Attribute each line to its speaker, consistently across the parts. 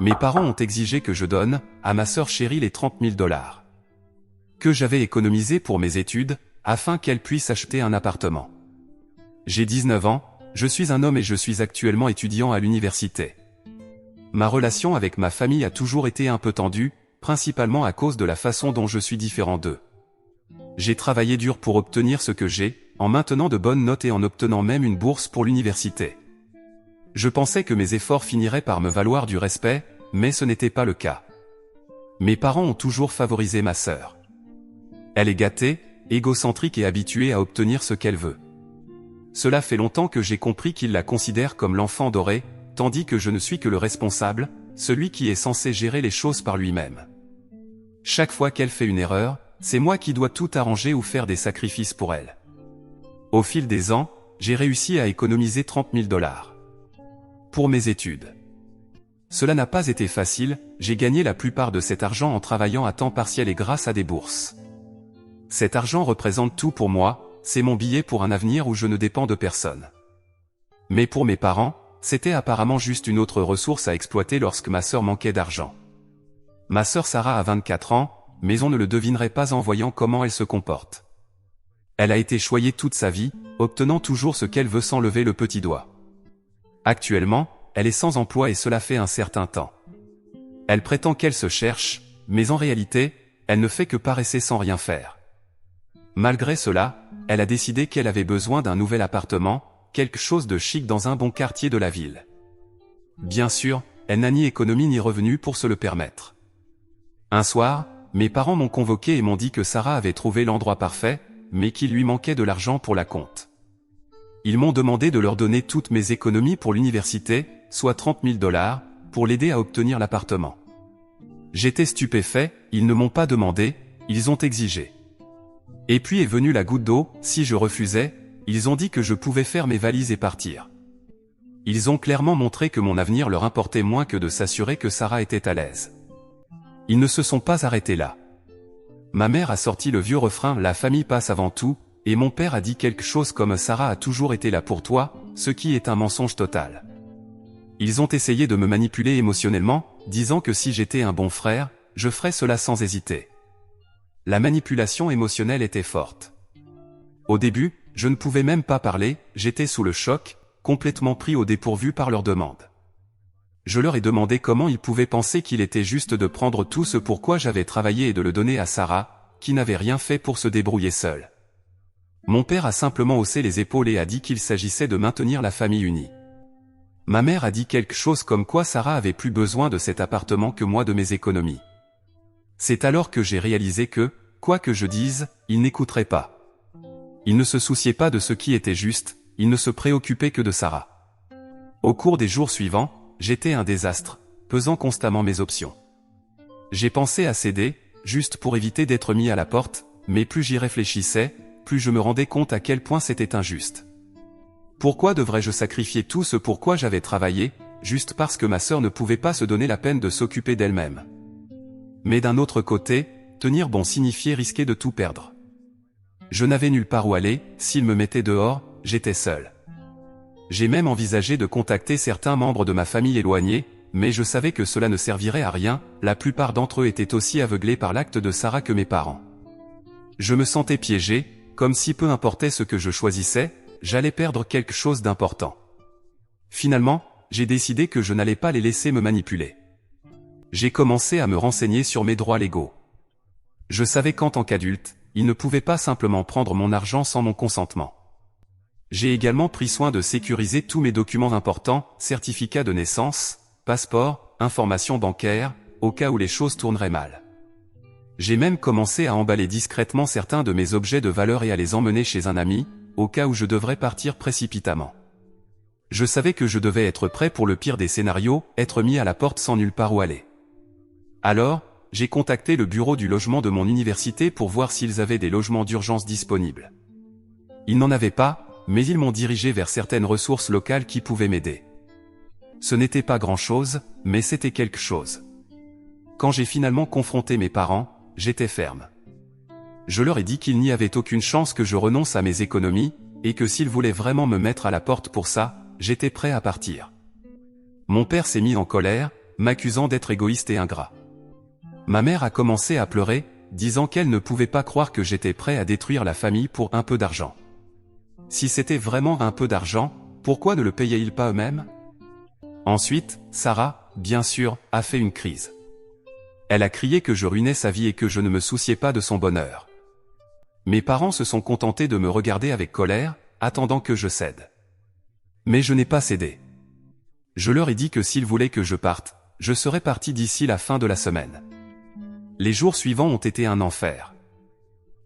Speaker 1: Mes parents ont exigé que je donne, à ma sœur chérie, les 30 000 $. Que j'avais économisé pour mes études, afin qu'elle puisse acheter un appartement. J'ai 19 ans, je suis un homme et je suis actuellement étudiant à l'université. Ma relation avec ma famille a toujours été un peu tendue, principalement à cause de la façon dont je suis différent d'eux. J'ai travaillé dur pour obtenir ce que j'ai, en maintenant de bonnes notes et en obtenant même une bourse pour l'université. Je pensais que mes efforts finiraient par me valoir du respect, mais ce n'était pas le cas. Mes parents ont toujours favorisé ma sœur. Elle est gâtée, égocentrique et habituée à obtenir ce qu'elle veut. Cela fait longtemps que j'ai compris qu'ils la considèrent comme l'enfant doré, tandis que je ne suis que le responsable, celui qui est censé gérer les choses par lui-même. Chaque fois qu'elle fait une erreur, c'est moi qui dois tout arranger ou faire des sacrifices pour elle. Au fil des ans, j'ai réussi à économiser 30 000 $. Pour mes études. Cela n'a pas été facile, j'ai gagné la plupart de cet argent en travaillant à temps partiel et grâce à des bourses. Cet argent représente tout pour moi, c'est mon billet pour un avenir où je ne dépends de personne. Mais pour mes parents, c'était apparemment juste une autre ressource à exploiter lorsque ma sœur manquait d'argent. Ma sœur Sarah a 24 ans, mais on ne le devinerait pas en voyant comment elle se comporte. Elle a été choyée toute sa vie, obtenant toujours ce qu'elle veut sans lever le petit doigt. Actuellement, elle est sans emploi et cela fait un certain temps. Elle prétend qu'elle se cherche, mais en réalité, elle ne fait que paresser sans rien faire. Malgré cela, elle a décidé qu'elle avait besoin d'un nouvel appartement, quelque chose de chic dans un bon quartier de la ville. Bien sûr, elle n'a ni économie ni revenu pour se le permettre. Un soir, mes parents m'ont convoqué et m'ont dit que Sarah avait trouvé l'endroit parfait, mais qu'il lui manquait de l'argent pour la compte. Ils m'ont demandé de leur donner toutes mes économies pour l'université, soit 30 000 $, pour l'aider à obtenir l'appartement. J'étais stupéfait, ils ne m'ont pas demandé, ils ont exigé. Et puis est venue la goutte d'eau, si je refusais, ils ont dit que je pouvais faire mes valises et partir. Ils ont clairement montré que mon avenir leur importait moins que de s'assurer que Sarah était à l'aise. Ils ne se sont pas arrêtés là. Ma mère a sorti le vieux refrain « La famille passe avant tout », et mon père a dit quelque chose comme « Sarah a toujours été là pour toi », ce qui est un mensonge total. Ils ont essayé de me manipuler émotionnellement, disant que si j'étais un bon frère, je ferais cela sans hésiter. La manipulation émotionnelle était forte. Au début, je ne pouvais même pas parler, j'étais sous le choc, complètement pris au dépourvu par leurs demandes. Je leur ai demandé comment ils pouvaient penser qu'il était juste de prendre tout ce pour quoi j'avais travaillé et de le donner à Sarah, qui n'avait rien fait pour se débrouiller seule. Mon père a simplement haussé les épaules et a dit qu'il s'agissait de maintenir la famille unie. Ma mère a dit quelque chose comme quoi Sarah avait plus besoin de cet appartement que moi de mes économies. C'est alors que j'ai réalisé que, quoi que je dise, ils n'écouteraient pas. Ils ne se souciaient pas de ce qui était juste, ils ne se préoccupaient que de Sarah. Au cours des jours suivants, j'étais un désastre, pesant constamment mes options. J'ai pensé à céder, juste pour éviter d'être mis à la porte, mais plus j'y réfléchissais, plus je me rendais compte à quel point c'était injuste. Pourquoi devrais-je sacrifier tout ce pour quoi j'avais travaillé, juste parce que ma sœur ne pouvait pas se donner la peine de s'occuper d'elle-même? Mais d'un autre côté, tenir bon signifiait risquer de tout perdre. Je n'avais nulle part où aller, s'ils me mettaient dehors, j'étais seul. J'ai même envisagé de contacter certains membres de ma famille éloignée, mais je savais que cela ne servirait à rien, la plupart d'entre eux étaient aussi aveuglés par l'acte de Sarah que mes parents. Je me sentais piégé, comme si peu importait ce que je choisissais, j'allais perdre quelque chose d'important. Finalement, j'ai décidé que je n'allais pas les laisser me manipuler. J'ai commencé à me renseigner sur mes droits légaux. Je savais qu'en tant qu'adulte, ils ne pouvaient pas simplement prendre mon argent sans mon consentement. J'ai également pris soin de sécuriser tous mes documents importants, certificats de naissance, passeport, informations bancaires, au cas où les choses tourneraient mal. J'ai même commencé à emballer discrètement certains de mes objets de valeur et à les emmener chez un ami, au cas où je devrais partir précipitamment. Je savais que je devais être prêt pour le pire des scénarios, être mis à la porte sans nulle part où aller. Alors, j'ai contacté le bureau du logement de mon université pour voir s'ils avaient des logements d'urgence disponibles. Ils n'en avaient pas, mais ils m'ont dirigé vers certaines ressources locales qui pouvaient m'aider. Ce n'était pas grand-chose, mais c'était quelque chose. Quand j'ai finalement confronté mes parents, j'étais ferme. Je leur ai dit qu'il n'y avait aucune chance que je renonce à mes économies, et que s'ils voulaient vraiment me mettre à la porte pour ça, j'étais prêt à partir. Mon père s'est mis en colère, m'accusant d'être égoïste et ingrat. Ma mère a commencé à pleurer, disant qu'elle ne pouvait pas croire que j'étais prêt à détruire la famille pour un peu d'argent. Si c'était vraiment un peu d'argent, pourquoi ne le payaient-ils pas eux-mêmes? Ensuite, Sarah, bien sûr, a fait une crise. Elle a crié que je ruinais sa vie et que je ne me souciais pas de son bonheur. Mes parents se sont contentés de me regarder avec colère, attendant que je cède. Mais je n'ai pas cédé. Je leur ai dit que s'ils voulaient que je parte, je serais parti d'ici la fin de la semaine. Les jours suivants ont été un enfer.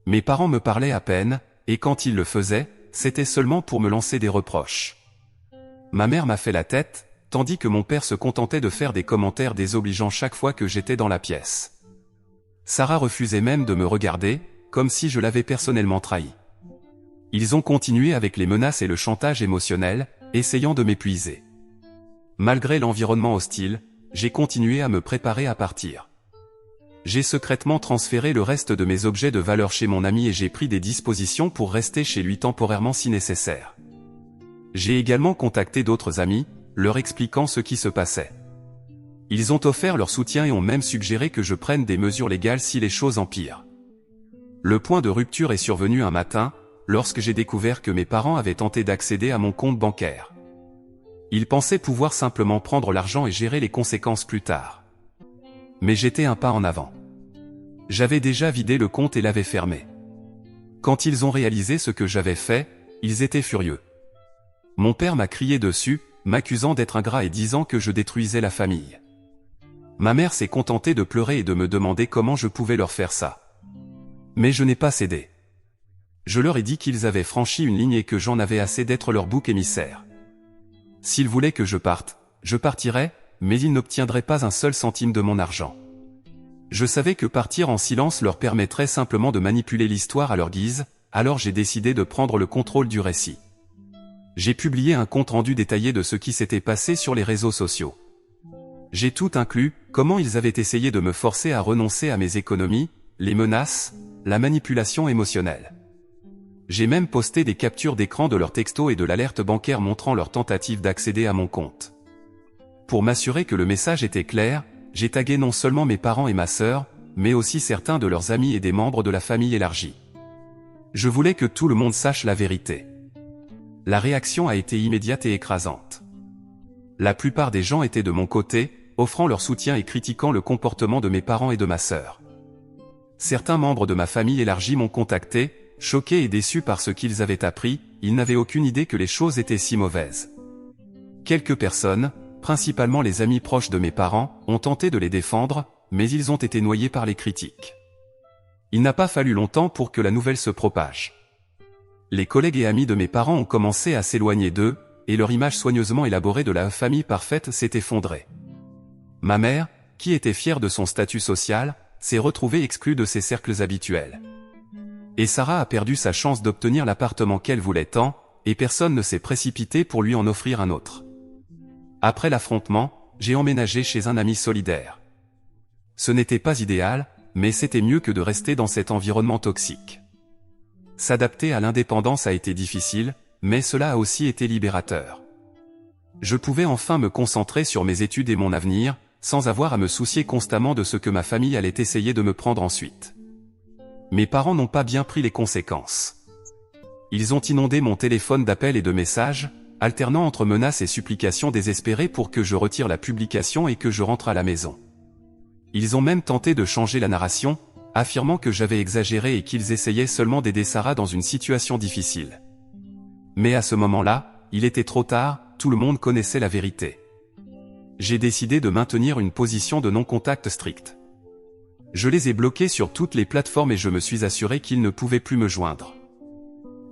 Speaker 1: Mes parents me parlaient à peine, et quand ils le faisaient, c'était seulement pour me lancer des reproches. Ma mère m'a fait la tête, tandis que mon père se contentait de faire des commentaires désobligeants chaque fois que j'étais dans la pièce. Sarah refusait même de me regarder, comme si je l'avais personnellement trahi. Ils ont continué avec les menaces et le chantage émotionnel, essayant de m'épuiser. Malgré l'environnement hostile, j'ai continué à me préparer à partir. J'ai secrètement transféré le reste de mes objets de valeur chez mon ami et j'ai pris des dispositions pour rester chez lui temporairement si nécessaire. J'ai également contacté d'autres amis, leur expliquant ce qui se passait. Ils ont offert leur soutien et ont même suggéré que je prenne des mesures légales si les choses empirent. Le point de rupture est survenu un matin, lorsque j'ai découvert que mes parents avaient tenté d'accéder à mon compte bancaire. Ils pensaient pouvoir simplement prendre l'argent et gérer les conséquences plus tard. Mais j'étais un pas en avant. J'avais déjà vidé le compte et l'avais fermé. Quand ils ont réalisé ce que j'avais fait, ils étaient furieux. Mon père m'a crié dessus, m'accusant d'être ingrat et disant que je détruisais la famille. Ma mère s'est contentée de pleurer et de me demander comment je pouvais leur faire ça. Mais je n'ai pas cédé. Je leur ai dit qu'ils avaient franchi une ligne et que j'en avais assez d'être leur bouc émissaire. S'ils voulaient que je parte, je partirais, mais ils n'obtiendraient pas un seul centime de mon argent. Je savais que partir en silence leur permettrait simplement de manipuler l'histoire à leur guise, alors j'ai décidé de prendre le contrôle du récit. J'ai publié un compte-rendu détaillé de ce qui s'était passé sur les réseaux sociaux. J'ai tout inclus, comment ils avaient essayé de me forcer à renoncer à mes économies, les menaces, la manipulation émotionnelle. J'ai même posté des captures d'écran de leurs textos et de l'alerte bancaire montrant leur tentative d'accéder à mon compte. Pour m'assurer que le message était clair, j'ai tagué non seulement mes parents et ma sœur, mais aussi certains de leurs amis et des membres de la famille élargie. Je voulais que tout le monde sache la vérité. La réaction a été immédiate et écrasante. La plupart des gens étaient de mon côté, offrant leur soutien et critiquant le comportement de mes parents et de ma sœur. Certains membres de ma famille élargie m'ont contacté, choqués et déçus par ce qu'ils avaient appris, ils n'avaient aucune idée que les choses étaient si mauvaises. Quelques personnes, principalement les amis proches de mes parents, ont tenté de les défendre, mais ils ont été noyés par les critiques. Il n'a pas fallu longtemps pour que la nouvelle se propage. Les collègues et amis de mes parents ont commencé à s'éloigner d'eux, et leur image soigneusement élaborée de la famille parfaite s'est effondrée. Ma mère, qui était fière de son statut social, s'est retrouvée exclue de ses cercles habituels. Et Sarah a perdu sa chance d'obtenir l'appartement qu'elle voulait tant, et personne ne s'est précipité pour lui en offrir un autre. Après l'affrontement, j'ai emménagé chez un ami solidaire. Ce n'était pas idéal, mais c'était mieux que de rester dans cet environnement toxique. S'adapter à l'indépendance a été difficile, mais cela a aussi été libérateur. Je pouvais enfin me concentrer sur mes études et mon avenir, sans avoir à me soucier constamment de ce que ma famille allait essayer de me prendre ensuite. Mes parents n'ont pas bien pris les conséquences. Ils ont inondé mon téléphone d'appels et de messages, alternant entre menaces et supplications désespérées pour que je retire la publication et que je rentre à la maison. Ils ont même tenté de changer la narration, affirmant que j'avais exagéré et qu'ils essayaient seulement d'aider Sarah dans une situation difficile. Mais à ce moment-là, il était trop tard, tout le monde connaissait la vérité. J'ai décidé de maintenir une position de non-contact stricte. Je les ai bloqués sur toutes les plateformes et je me suis assuré qu'ils ne pouvaient plus me joindre.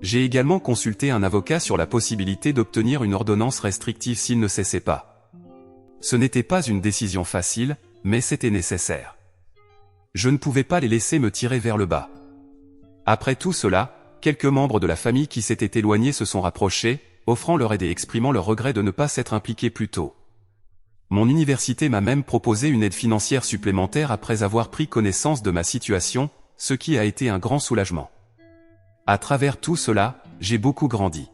Speaker 1: J'ai également consulté un avocat sur la possibilité d'obtenir une ordonnance restrictive s'ils ne cessaient pas. Ce n'était pas une décision facile, mais c'était nécessaire. Je ne pouvais pas les laisser me tirer vers le bas. Après tout cela, quelques membres de la famille qui s'étaient éloignés se sont rapprochés, offrant leur aide et exprimant leur regret de ne pas s'être impliqués plus tôt. Mon université m'a même proposé une aide financière supplémentaire après avoir pris connaissance de ma situation, ce qui a été un grand soulagement. À travers tout cela, j'ai beaucoup grandi.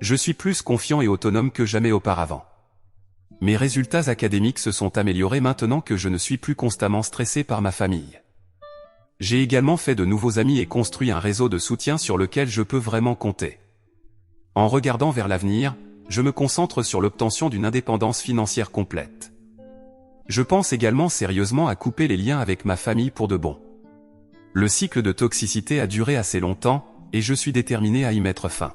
Speaker 1: Je suis plus confiant et autonome que jamais auparavant. Mes résultats académiques se sont améliorés maintenant que je ne suis plus constamment stressé par ma famille. J'ai également fait de nouveaux amis et construit un réseau de soutien sur lequel je peux vraiment compter. En regardant vers l'avenir, je me concentre sur l'obtention d'une indépendance financière complète. Je pense également sérieusement à couper les liens avec ma famille pour de bon. Le cycle de toxicité a duré assez longtemps, et je suis déterminé à y mettre fin.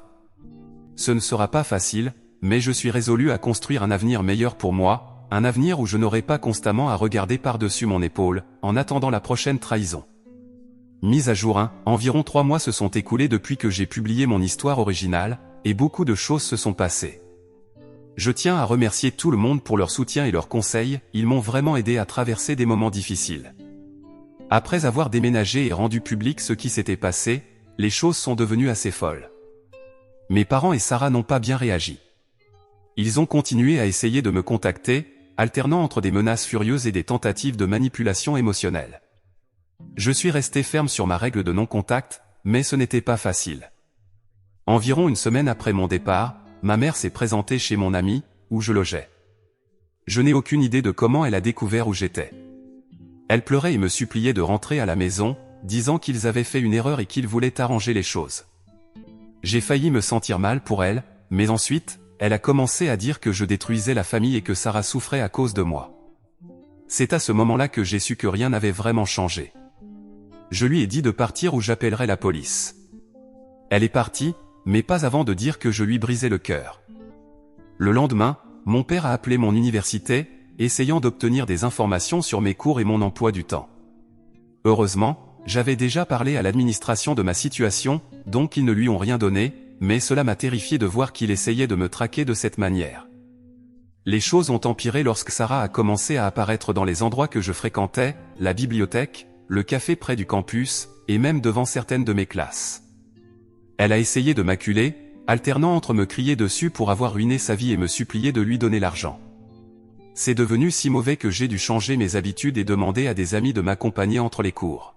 Speaker 1: Ce ne sera pas facile, mais je suis résolu à construire un avenir meilleur pour moi, un avenir où je n'aurai pas constamment à regarder par-dessus mon épaule, en attendant la prochaine trahison. Mise à jour 1, environ 3 mois se sont écoulés depuis que j'ai publié mon histoire originale, et beaucoup de choses se sont passées. Je tiens à remercier tout le monde pour leur soutien et leurs conseils, ils m'ont vraiment aidé à traverser des moments difficiles. Après avoir déménagé et rendu public ce qui s'était passé, les choses sont devenues assez folles. Mes parents et Sarah n'ont pas bien réagi. Ils ont continué à essayer de me contacter, alternant entre des menaces furieuses et des tentatives de manipulation émotionnelle. Je suis resté ferme sur ma règle de non-contact, mais ce n'était pas facile. Environ une semaine après mon départ, ma mère s'est présentée chez mon amie, où je logeais. Je n'ai aucune idée de comment elle a découvert où j'étais. Elle pleurait et me suppliait de rentrer à la maison, disant qu'ils avaient fait une erreur et qu'ils voulaient arranger les choses. J'ai failli me sentir mal pour elle, mais ensuite, elle a commencé à dire que je détruisais la famille et que Sarah souffrait à cause de moi. C'est à ce moment-là que j'ai su que rien n'avait vraiment changé. Je lui ai dit de partir ou j'appellerai la police. Elle est partie, mais pas avant de dire que je lui brisais le cœur. Le lendemain, mon père a appelé mon université, essayant d'obtenir des informations sur mes cours et mon emploi du temps. Heureusement, j'avais déjà parlé à l'administration de ma situation, donc ils ne lui ont rien donné, mais cela m'a terrifié de voir qu'il essayait de me traquer de cette manière. Les choses ont empiré lorsque Sarah a commencé à apparaître dans les endroits que je fréquentais, la bibliothèque, le café près du campus, et même devant certaines de mes classes. Elle a essayé de m'acculer, alternant entre me crier dessus pour avoir ruiné sa vie et me supplier de lui donner l'argent. C'est devenu si mauvais que j'ai dû changer mes habitudes et demander à des amis de m'accompagner entre les cours.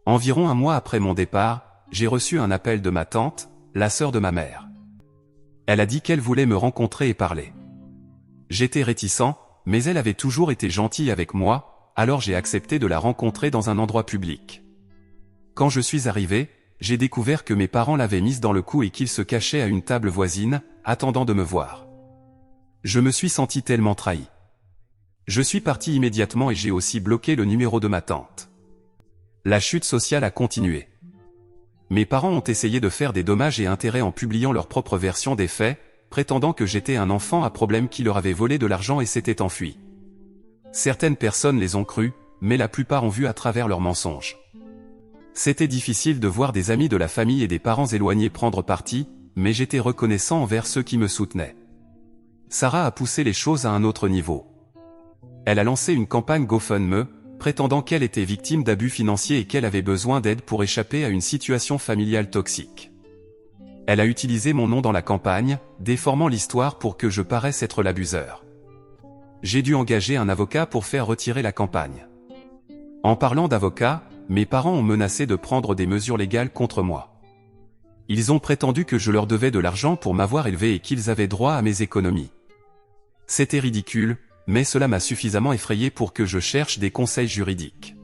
Speaker 1: Environ un mois après mon départ, j'ai reçu un appel de ma tante, la sœur de ma mère. Elle a dit qu'elle voulait me rencontrer et parler. J'étais réticent, mais elle avait toujours été gentille avec moi, alors j'ai accepté de la rencontrer dans un endroit public. Quand je suis arrivé, j'ai découvert que mes parents l'avaient mise dans le coup et qu'ils se cachaient à une table voisine, attendant de me voir. Je me suis senti tellement trahi. Je suis parti immédiatement et j'ai aussi bloqué le numéro de ma tante. La chute sociale a continué. Mes parents ont essayé de faire des dommages et intérêts en publiant leur propre version des faits, prétendant que j'étais un enfant à problème qui leur avait volé de l'argent et s'était enfui. Certaines personnes les ont crues, mais la plupart ont vu à travers leurs mensonges. C'était difficile de voir des amis de la famille et des parents éloignés prendre parti, mais j'étais reconnaissant envers ceux qui me soutenaient. Sarah a poussé les choses à un autre niveau. Elle a lancé une campagne GoFundMe, prétendant qu'elle était victime d'abus financiers et qu'elle avait besoin d'aide pour échapper à une situation familiale toxique. Elle a utilisé mon nom dans la campagne, déformant l'histoire pour que je paraisse être l'abuseur. J'ai dû engager un avocat pour faire retirer la campagne. En parlant d'avocat, mes parents ont menacé de prendre des mesures légales contre moi. Ils ont prétendu que je leur devais de l'argent pour m'avoir élevé et qu'ils avaient droit à mes économies. C'était ridicule, mais cela m'a suffisamment effrayé pour que je cherche des conseils juridiques.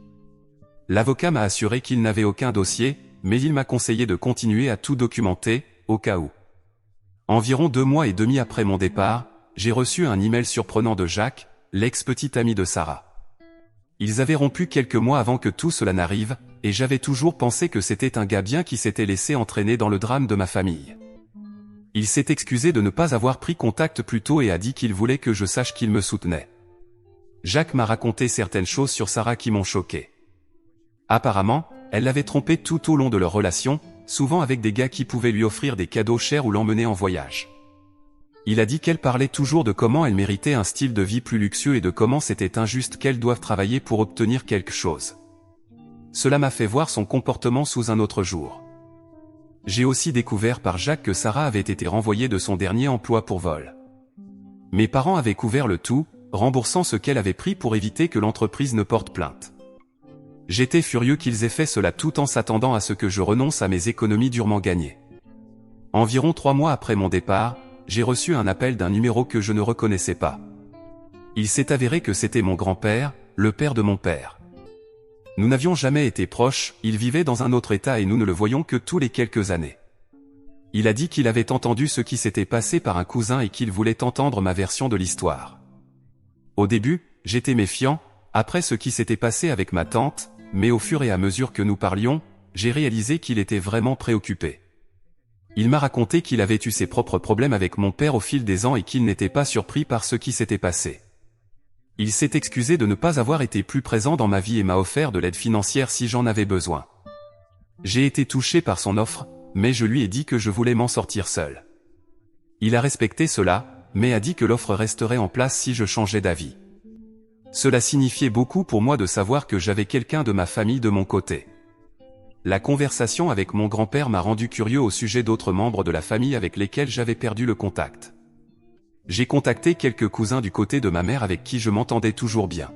Speaker 1: L'avocat m'a assuré qu'il n'avait aucun dossier, mais il m'a conseillé de continuer à tout documenter, au cas où. Environ 2 mois et demi après mon départ, j'ai reçu un email surprenant de Jacques, l'ex-petit ami de Sarah. Ils avaient rompu quelques mois avant que tout cela n'arrive, et j'avais toujours pensé que c'était un gars bien qui s'était laissé entraîner dans le drame de ma famille. Il s'est excusé de ne pas avoir pris contact plus tôt et a dit qu'il voulait que je sache qu'il me soutenait. Jacques m'a raconté certaines choses sur Sarah qui m'ont choqué. Apparemment, elle l'avait trompé tout au long de leur relation, souvent avec des gars qui pouvaient lui offrir des cadeaux chers ou l'emmener en voyage. Il a dit qu'elle parlait toujours de comment elle méritait un style de vie plus luxueux et de comment c'était injuste qu'elle doive travailler pour obtenir quelque chose. Cela m'a fait voir son comportement sous un autre jour. J'ai aussi découvert par Jacques que Sarah avait été renvoyée de son dernier emploi pour vol. Mes parents avaient couvert le tout, remboursant ce qu'elle avait pris pour éviter que l'entreprise ne porte plainte. J'étais furieux qu'ils aient fait cela tout en s'attendant à ce que je renonce à mes économies durement gagnées. Environ 3 mois après mon départ, j'ai reçu un appel d'un numéro que je ne reconnaissais pas. Il s'est avéré que c'était mon grand-père, le père de mon père. Nous n'avions jamais été proches, il vivait dans un autre état et nous ne le voyions que tous les quelques années. Il a dit qu'il avait entendu ce qui s'était passé par un cousin et qu'il voulait entendre ma version de l'histoire. Au début, j'étais méfiant, après ce qui s'était passé avec ma tante, mais au fur et à mesure que nous parlions, j'ai réalisé qu'il était vraiment préoccupé. Il m'a raconté qu'il avait eu ses propres problèmes avec mon père au fil des ans et qu'il n'était pas surpris par ce qui s'était passé. Il s'est excusé de ne pas avoir été plus présent dans ma vie et m'a offert de l'aide financière si j'en avais besoin. J'ai été touché par son offre, mais je lui ai dit que je voulais m'en sortir seul. Il a respecté cela, mais a dit que l'offre resterait en place si je changeais d'avis. Cela signifiait beaucoup pour moi de savoir que j'avais quelqu'un de ma famille de mon côté. La conversation avec mon grand-père m'a rendu curieux au sujet d'autres membres de la famille avec lesquels j'avais perdu le contact. J'ai contacté quelques cousins du côté de ma mère avec qui je m'entendais toujours bien.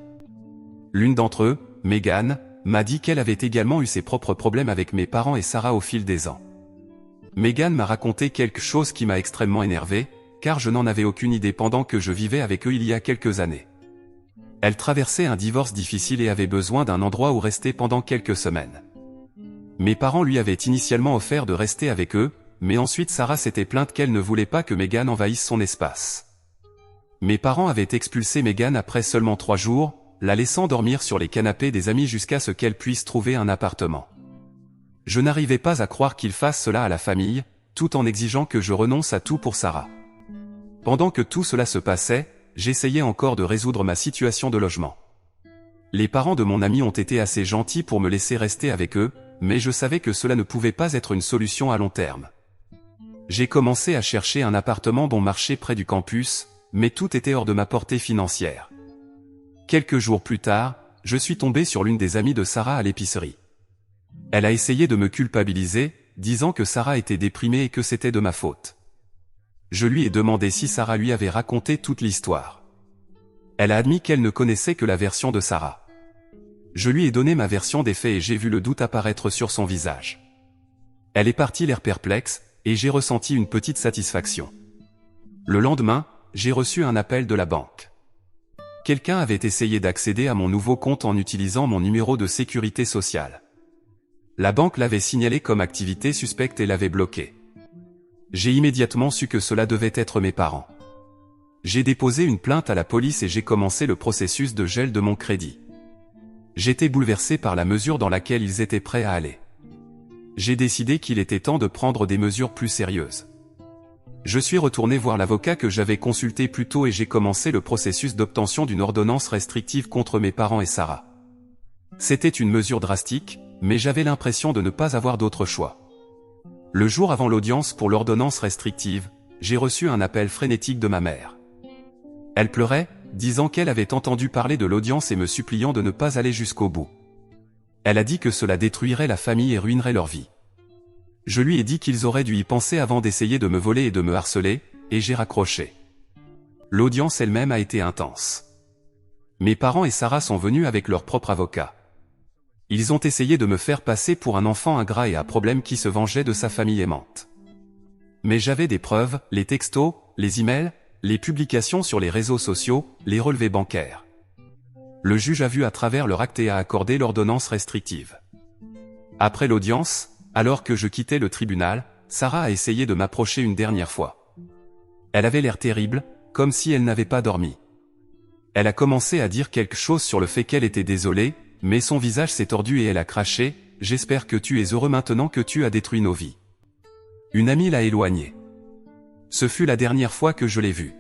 Speaker 1: L'une d'entre eux, Megan, m'a dit qu'elle avait également eu ses propres problèmes avec mes parents et Sarah au fil des ans. Megan m'a raconté quelque chose qui m'a extrêmement énervé, car je n'en avais aucune idée pendant que je vivais avec eux il y a quelques années. Elle traversait un divorce difficile et avait besoin d'un endroit où rester pendant quelques semaines. Mes parents lui avaient initialement offert de rester avec eux, mais ensuite Sarah s'était plainte qu'elle ne voulait pas que Megan envahisse son espace. Mes parents avaient expulsé Megan après seulement 3 jours, la laissant dormir sur les canapés des amis jusqu'à ce qu'elle puisse trouver un appartement. Je n'arrivais pas à croire qu'ils fassent cela à la famille, tout en exigeant que je renonce à tout pour Sarah. Pendant que tout cela se passait, j'essayais encore de résoudre ma situation de logement. Les parents de mon ami ont été assez gentils pour me laisser rester avec eux, mais je savais que cela ne pouvait pas être une solution à long terme. J'ai commencé à chercher un appartement bon marché près du campus, mais tout était hors de ma portée financière. Quelques jours plus tard, je suis tombé sur l'une des amies de Sarah à l'épicerie. Elle a essayé de me culpabiliser, disant que Sarah était déprimée et que c'était de ma faute. Je lui ai demandé si Sarah lui avait raconté toute l'histoire. Elle a admis qu'elle ne connaissait que la version de Sarah. Je lui ai donné ma version des faits et j'ai vu le doute apparaître sur son visage. Elle est partie l'air perplexe, et j'ai ressenti une petite satisfaction. Le lendemain, j'ai reçu un appel de la banque. Quelqu'un avait essayé d'accéder à mon nouveau compte en utilisant mon numéro de sécurité sociale. La banque l'avait signalé comme activité suspecte et l'avait bloqué. J'ai immédiatement su que cela devait être mes parents. J'ai déposé une plainte à la police et j'ai commencé le processus de gel de mon crédit. J'étais bouleversé par la mesure dans laquelle ils étaient prêts à aller. J'ai décidé qu'il était temps de prendre des mesures plus sérieuses. Je suis retourné voir l'avocat que j'avais consulté plus tôt et j'ai commencé le processus d'obtention d'une ordonnance restrictive contre mes parents et Sarah. C'était une mesure drastique, mais j'avais l'impression de ne pas avoir d'autre choix. Le jour avant l'audience pour l'ordonnance restrictive, j'ai reçu un appel frénétique de ma mère. Elle pleurait, disant qu'elle avait entendu parler de l'audience et me suppliant de ne pas aller jusqu'au bout. Elle a dit que cela détruirait la famille et ruinerait leur vie. Je lui ai dit qu'ils auraient dû y penser avant d'essayer de me voler et de me harceler, et j'ai raccroché. L'audience elle-même a été intense. Mes parents et Sarah sont venus avec leur propre avocat. Ils ont essayé de me faire passer pour un enfant ingrat et à problème qui se vengeait de sa famille aimante. Mais j'avais des preuves, les textos, les emails, les publications sur les réseaux sociaux, les relevés bancaires. Le juge a vu à travers leur acte et a accordé l'ordonnance restrictive. Après l'audience, alors que je quittais le tribunal, Sarah a essayé de m'approcher une dernière fois. Elle avait l'air terrible, comme si elle n'avait pas dormi. Elle a commencé à dire quelque chose sur le fait qu'elle était désolée, mais son visage s'est tordu et elle a craché « J'espère que tu es heureux maintenant que tu as détruit nos vies. » Une amie l'a éloignée. Ce fut la dernière fois que je l'ai vue.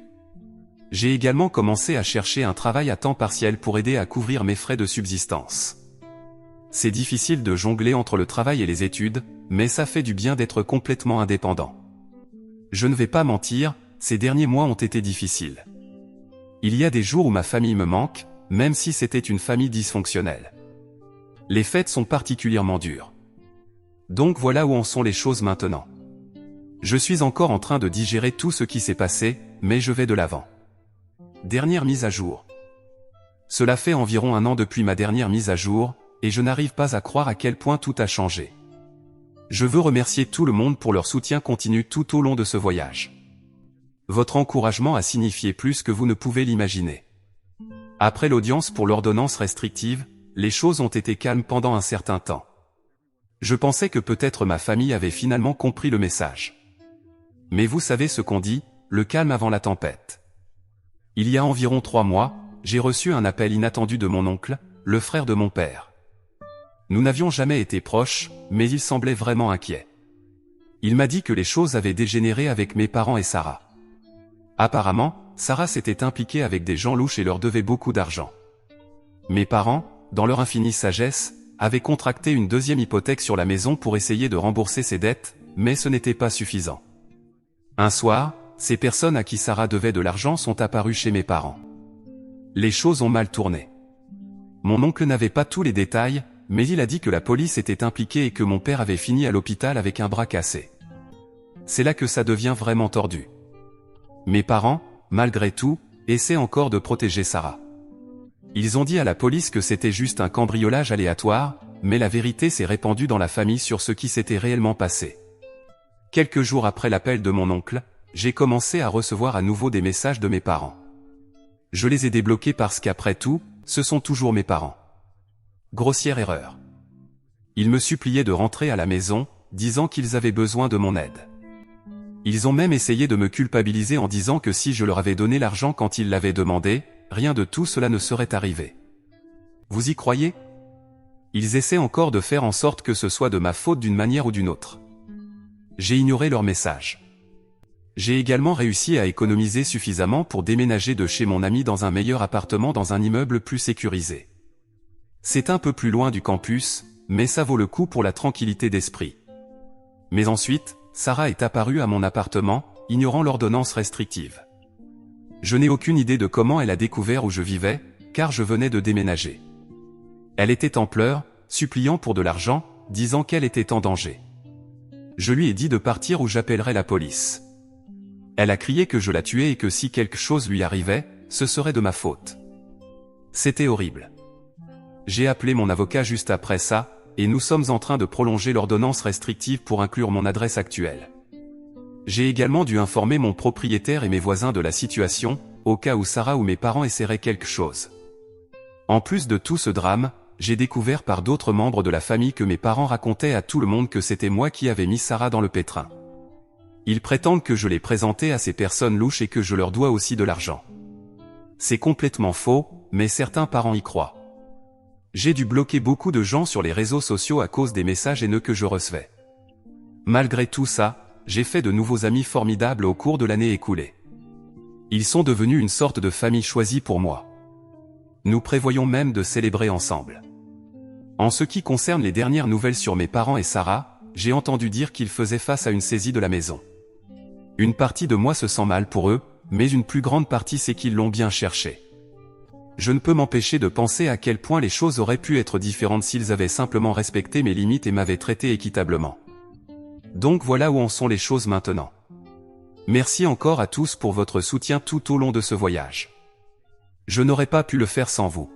Speaker 1: J'ai également commencé à chercher un travail à temps partiel pour aider à couvrir mes frais de subsistance. C'est difficile de jongler entre le travail et les études, mais ça fait du bien d'être complètement indépendant. Je ne vais pas mentir, ces derniers mois ont été difficiles. Il y a des jours où ma famille me manque, même si c'était une famille dysfonctionnelle. Les fêtes sont particulièrement dures. Donc voilà où en sont les choses maintenant. Je suis encore en train de digérer tout ce qui s'est passé, mais je vais de l'avant. Dernière mise à jour. Cela fait environ 1 an depuis ma dernière mise à jour, et je n'arrive pas à croire à quel point tout a changé. Je veux remercier tout le monde pour leur soutien continu tout au long de ce voyage. Votre encouragement a signifié plus que vous ne pouvez l'imaginer. Après l'audience pour l'ordonnance restrictive, les choses ont été calmes pendant un certain temps. Je pensais que peut-être ma famille avait finalement compris le message. Mais vous savez ce qu'on dit, le calme avant la tempête. Il y a environ 3 mois, j'ai reçu un appel inattendu de mon oncle, le frère de mon père. Nous n'avions jamais été proches, mais il semblait vraiment inquiet. Il m'a dit que les choses avaient dégénéré avec mes parents et Sarah. Apparemment, Sarah s'était impliquée avec des gens louches et leur devait beaucoup d'argent. Mes parents, dans leur infinie sagesse, avaient contracté une deuxième hypothèque sur la maison pour essayer de rembourser ses dettes, mais ce n'était pas suffisant. Un soir, ces personnes à qui Sarah devait de l'argent sont apparues chez mes parents. Les choses ont mal tourné. Mon oncle n'avait pas tous les détails, mais il a dit que la police était impliquée et que mon père avait fini à l'hôpital avec un bras cassé. C'est là que ça devient vraiment tordu. Mes parents, malgré tout, essaient encore de protéger Sarah. Ils ont dit à la police que c'était juste un cambriolage aléatoire, mais la vérité s'est répandue dans la famille sur ce qui s'était réellement passé. Quelques jours après l'appel de mon oncle, j'ai commencé à recevoir à nouveau des messages de mes parents. Je les ai débloqués parce qu'après tout, ce sont toujours mes parents. Grossière erreur. Ils me suppliaient de rentrer à la maison, disant qu'ils avaient besoin de mon aide. Ils ont même essayé de me culpabiliser en disant que si je leur avais donné l'argent quand ils l'avaient demandé, rien de tout cela ne serait arrivé. Vous y croyez? Ils essaient encore de faire en sorte que ce soit de ma faute d'une manière ou d'une autre. J'ai ignoré leur message. J'ai également réussi à économiser suffisamment pour déménager de chez mon ami dans un meilleur appartement dans un immeuble plus sécurisé. C'est un peu plus loin du campus, mais ça vaut le coup pour la tranquillité d'esprit. Mais ensuite, Sarah est apparue à mon appartement, ignorant l'ordonnance restrictive. Je n'ai aucune idée de comment elle a découvert où je vivais, car je venais de déménager. Elle était en pleurs, suppliant pour de l'argent, disant qu'elle était en danger. Je lui ai dit de partir ou j'appellerais la police. Elle a crié que je la tuais et que si quelque chose lui arrivait, ce serait de ma faute. C'était horrible. J'ai appelé mon avocat juste après ça, et nous sommes en train de prolonger l'ordonnance restrictive pour inclure mon adresse actuelle. J'ai également dû informer mon propriétaire et mes voisins de la situation, au cas où Sarah ou mes parents essaieraient quelque chose. En plus de tout ce drame, j'ai découvert par d'autres membres de la famille que mes parents racontaient à tout le monde que c'était moi qui avais mis Sarah dans le pétrin. Ils prétendent que je l'ai présentée à ces personnes louches et que je leur dois aussi de l'argent. C'est complètement faux, mais certains parents y croient. J'ai dû bloquer beaucoup de gens sur les réseaux sociaux à cause des messages haineux que je recevais. Malgré tout ça, j'ai fait de nouveaux amis formidables au cours de l'année écoulée. Ils sont devenus une sorte de famille choisie pour moi. Nous prévoyons même de célébrer ensemble. En ce qui concerne les dernières nouvelles sur mes parents et Sarah, j'ai entendu dire qu'ils faisaient face à une saisie de la maison. Une partie de moi se sent mal pour eux, mais une plus grande partie c'est qu'ils l'ont bien cherché. Je ne peux m'empêcher de penser à quel point les choses auraient pu être différentes s'ils avaient simplement respecté mes limites et m'avaient traité équitablement. Donc voilà où en sont les choses maintenant. Merci encore à tous pour votre soutien tout au long de ce voyage. Je n'aurais pas pu le faire sans vous.